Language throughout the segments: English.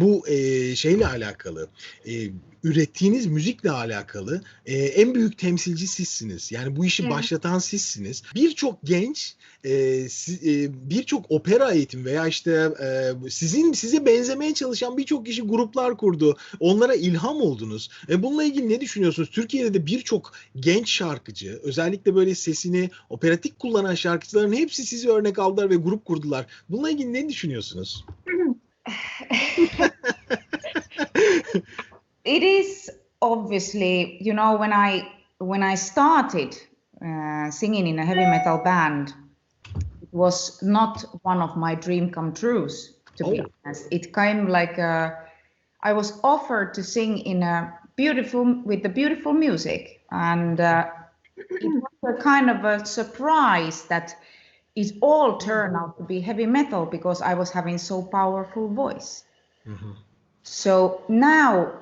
bu şeyle alakalı, ürettiğiniz müzikle alakalı en büyük temsilci sizsiniz. Yani bu işi başlatan sizsiniz. Birçok genç birçok opera eğitim veya işte size benzemeye çalışan birçok kişi gruplar kurdu. Onlara ilham oldunuz. Bununla ilgili ne düşünüyorsunuz? Türkiye'de de birçok genç şarkıcı, özellikle böyle sesini operatik kullanan şarkıcıların hepsi sizi örnek aldılar ve grup kurdular. Bununla ilgili ne düşünüyorsunuz? It is obviously, you know, when I started singing in a heavy metal band, it was not one of my dream come trues, to be honest. It came like I was offered to sing in with the beautiful music, and it was a kind of a surprise that it all turned out to be heavy metal because I was having so powerful voice. Mm-hmm. So now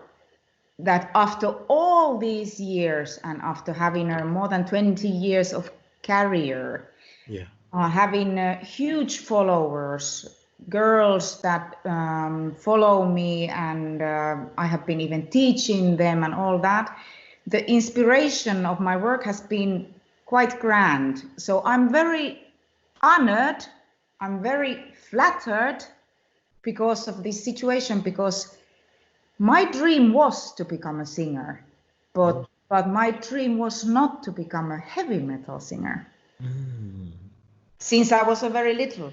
that after all these years and after having more than 20 years of career, having huge followers, girls that follow me, and I have been even teaching them and all that, the inspiration of my work has been quite grand. So I'm very honored, I'm very flattered because of this situation, because my dream was to become a singer, but my dream was not to become a heavy metal singer. Since I was very little.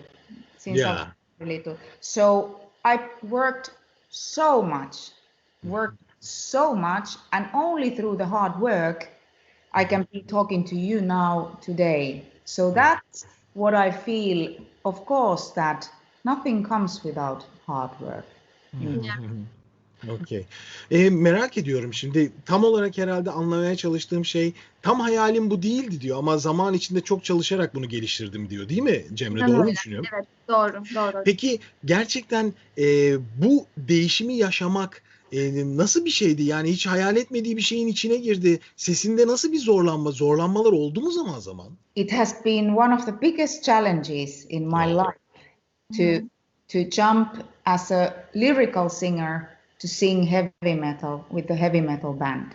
So I worked so much, and only through the hard work I can be talking to you now today. So that's what I feel, of course, that nothing comes without hard work. Okay. Merak ediyorum şimdi, tam olarak herhalde anlamaya çalıştığım şey, tam hayalim bu değildi diyor ama zaman içinde çok çalışarak bunu geliştirdim diyor, değil mi Cemre? Doğru mu düşünüyorum? Evet, doğru. Peki gerçekten bu değişimi yaşamak nasıl bir şeydi? Yani hiç hayal etmediği bir şeyin içine girdi. Sesinde nasıl bir zorlanmalar oldu mu zaman zaman? It has been one of the biggest challenges in my life to jump as a lyrical singer to sing heavy metal with the heavy metal band.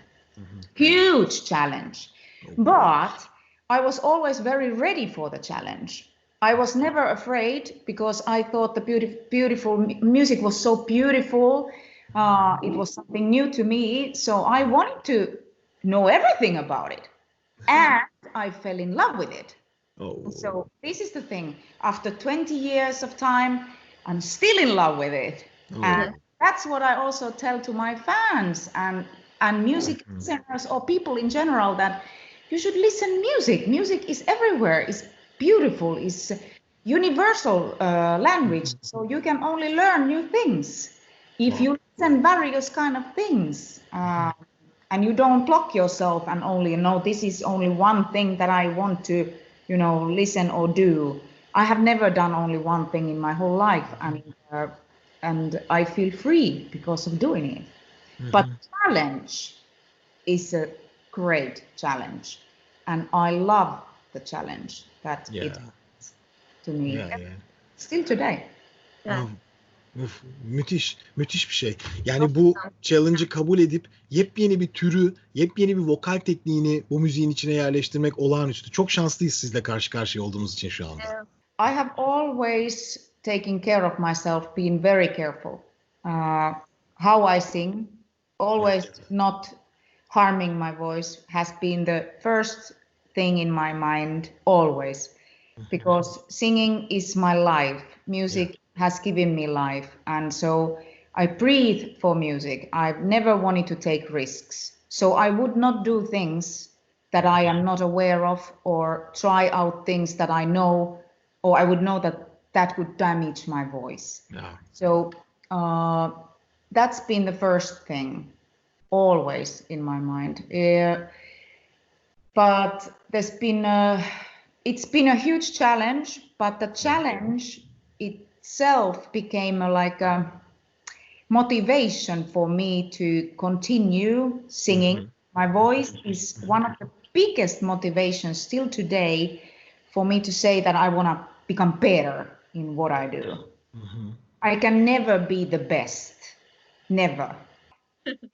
Huge challenge. But I was always very ready for the challenge. I was never afraid because I thought the beautiful music was so beautiful. It was something new to me. So I wanted to know everything about it. And I fell in love with it. So this is the thing. After 20 years of time, I'm still in love with it. And that's what I also tell to my fans and music listeners or people in general, that you should listen music. Music is everywhere. It's beautiful. It's universal language. So you can only learn new things if you listen various kind of things. And you don't block yourself and only know this is only one thing that I want to, listen or do. I have never done only one thing in my whole life, and I feel free because of doing it. But challenge is a great challenge, and I love the challenge that it is to me still today. Müthiş bir şey. Yani bu challenge'ı kabul edip yepyeni bir türü, yepyeni bir vokal tekniğini bu müziğin içine yerleştirmek olağanüstü. Çok şanslıyız sizle karşı karşıya olduğumuz için şu anda. I have always taken care of myself, being very careful. How I sing, always not harming my voice has been the first thing in my mind, always. Because singing is my life. Music has given me life, and so I breathe for music. I've never wanted to take risks, so I would not do things that I am not aware of, or try out things that I know, or I would know that would damage my voice. So that's been the first thing, always in my mind. But it's been a huge challenge, but the challenge itself became like a motivation for me to continue singing. My voice is one of the biggest motivations still today for me to say that I want to become better in what I do. I can never be the best. Never.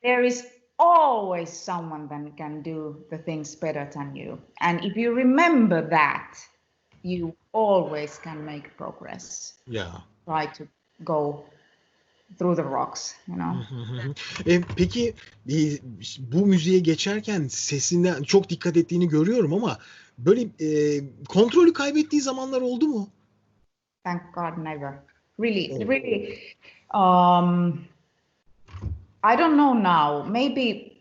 There is always someone that can do the things better than you. And if you remember that, you always can make progress. Yeah. Try to go through the rocks, you know. Peki bu müziğe geçerken sesinden çok dikkat ettiğini görüyorum ama böyle kontrolü kaybettiği zamanlar oldu mu? Thank God, never. Really. I don't know now. Maybe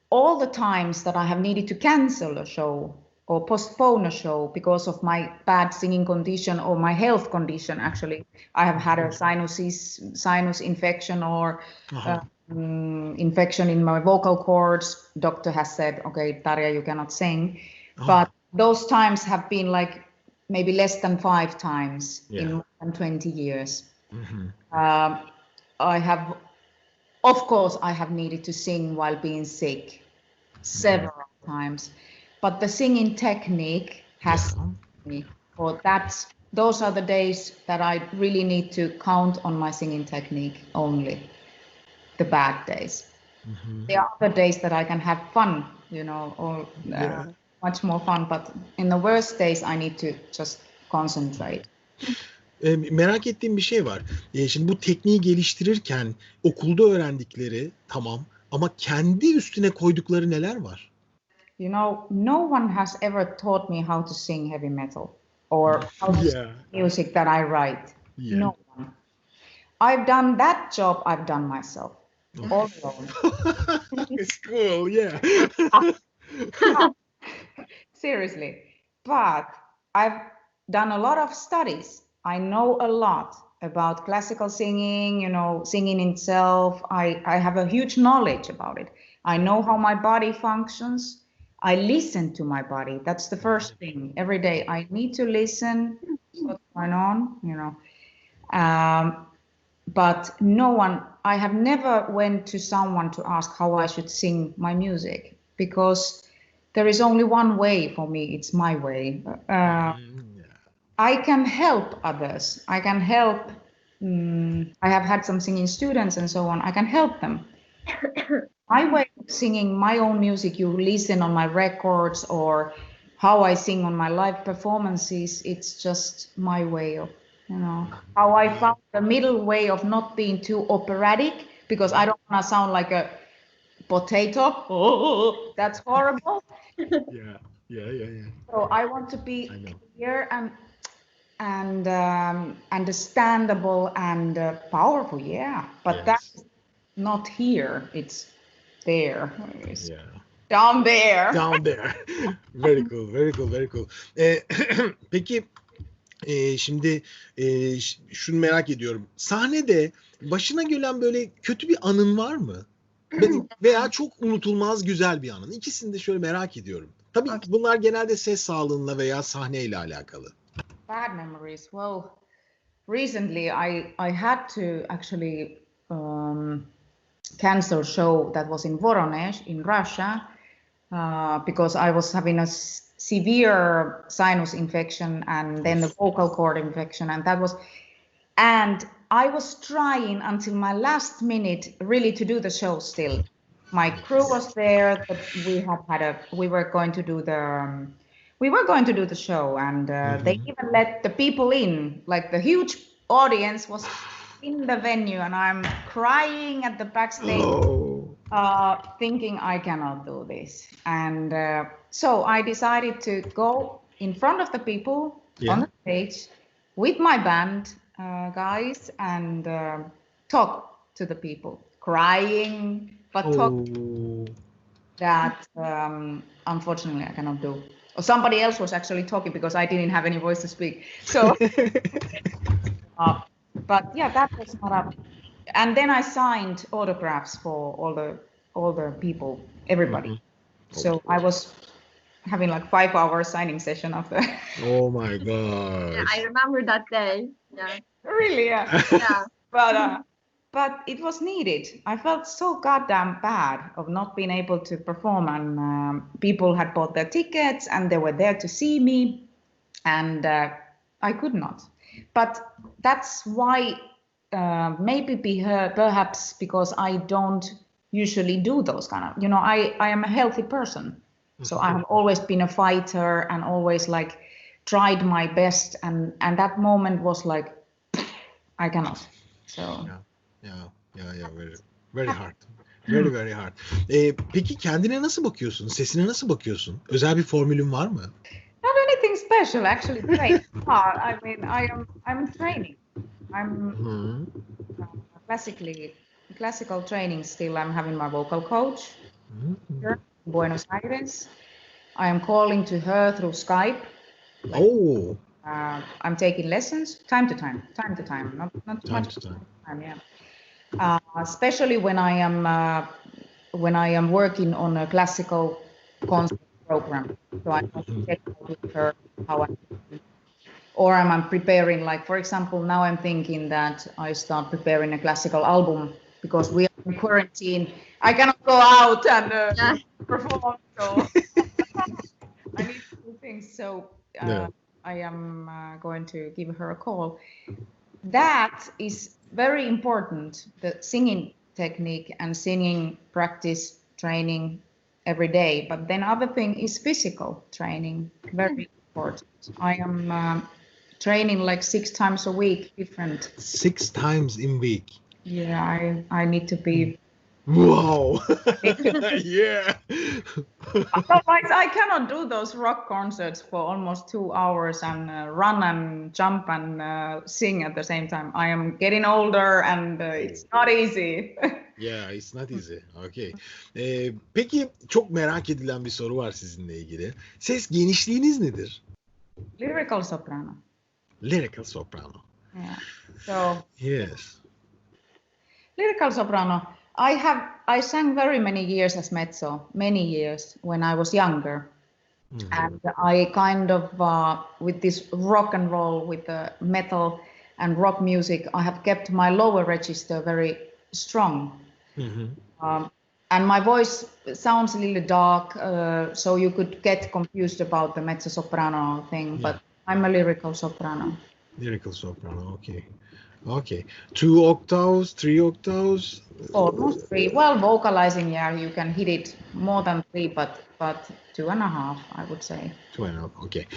all the times that I have needed to cancel a show or postpone a show because of my bad singing condition or my health condition, actually, I have had a sinus infection or infection in my vocal cords. Doctor has said, okay, Tarja, you cannot sing. But those times have been like maybe less than 5 times in more than 20 years. Of course, I have needed to sing while being sick several times, but the singing technique has me. Those are the days that I really need to count on my singing technique only, the bad days. There are other days that I can have fun, you know, or much more fun, but in the worst days I need to just concentrate. Merak ettiğim bir şey var. Şimdi bu tekniği geliştirirken okulda öğrendikleri tamam ama kendi üstüne koydukları neler var? You know, no one has ever taught me how to sing heavy metal or how to sing music that I write. No one. I've done that job, I've done myself. All alone. It's cool, yeah. Seriously. But I've done a lot of studies. I know a lot about classical singing, you know, singing itself. I have a huge knowledge about it. I know how my body functions. I listen to my body. That's the first thing. Every day I need to listen to what's going on, you know. But I have never went to someone to ask how I should sing my music, because there is only one way for me. It's my way. I can help others. I can help. I have had some singing students and so on. I can help them. My way of singing my own music, you listen on my records or how I sing on my live performances, it's just my way of, you know, how I found the middle way of not being too operatic, because I don't want to sound like a potato. Oh, that's horrible. Yeah. So I want to be clear and understandable and powerful, but that's not here, it's there. Down there. Very cool. Peki şimdi şunu merak ediyorum, sahnede başına gelen böyle kötü bir anın var mı? Veya çok unutulmaz güzel bir anın, ikisini de şöyle merak ediyorum. Tabii bunlar genelde ses sağlığıyla veya sahneyle alakalı. Bad memories. Well, recently I had to actually cancel a show that was in Voronezh in Russia because I was having a severe sinus infection and then the vocal cord infection, and I was trying until my last minute really to do the show still. My crew was there, but we were going to do the show, and they even let the people in, like the huge audience was in the venue, and I'm crying at the backstage, thinking I cannot do this. And so I decided to go in front of the people on the stage with my band guys and talk to the people, crying, but talk. That unfortunately I cannot do. Or somebody else was actually talking because I didn't have any voice to speak. So, but yeah, that was not up. And then I signed autographs for all the people, everybody. So I was having like 5 hour signing session after. Oh my god! Yeah, I remember that day. Yeah. Really? Yeah. But it was needed. I felt so goddamn bad of not being able to perform, and people had bought their tickets and they were there to see me, and I could not. But that's why maybe perhaps because I don't usually do those kind of, I am a healthy person. So I have always been a fighter and always like tried my best. And that moment was like, I cannot. So. Yeah, very hard. Very hard. Peki kendine nasıl bakıyorsun? Sesine nasıl bakıyorsun? Özel bir formülün var mı? Not anything special, actually. Training hard. I mean, I'm training. I'm classical training still. I'm having my vocal coach here in Buenos Aires. I am calling to her through Skype. I'm taking lessons time to time, not too much time. Yeah. Especially when I am working on a classical concert program. So I check with her how or I'm preparing, like for example, now I'm thinking that I start preparing a classical album because we are in quarantine. I cannot go out and perform. So I need to do things. So I am going to give her a call. That is very important, the singing technique and singing practice training every day. But then other thing is physical training, very important. I am training like 6 times a week, different. 6 times in week? Yeah, I need to be... Wow! Yeah! Otherwise, I cannot do those rock concerts for almost 2 hours and run and jump and sing at the same time. I am getting older and it's not easy. Yeah, it's not easy. Okay. Peki çok merak edilen bir soru var sizinle ilgili. Ses genişliğiniz nedir? Lyrical soprano. Lyrical soprano. Yeah. So. Yes. Lyrical soprano. I sang very many years as mezzo, many years when I was younger. And I kind of, with this rock and roll, with the metal and rock music, I have kept my lower register very strong. And my voice sounds a little dark, so you could get confused about the mezzo-soprano thing, but I'm a lyrical soprano. Lyrical soprano, okay. Okay. 2 octaves, 3 octaves? Almost 3. Well, vocalizing, yeah, you can hit it more than 3, but 2.5, I would say. 2.5, okay.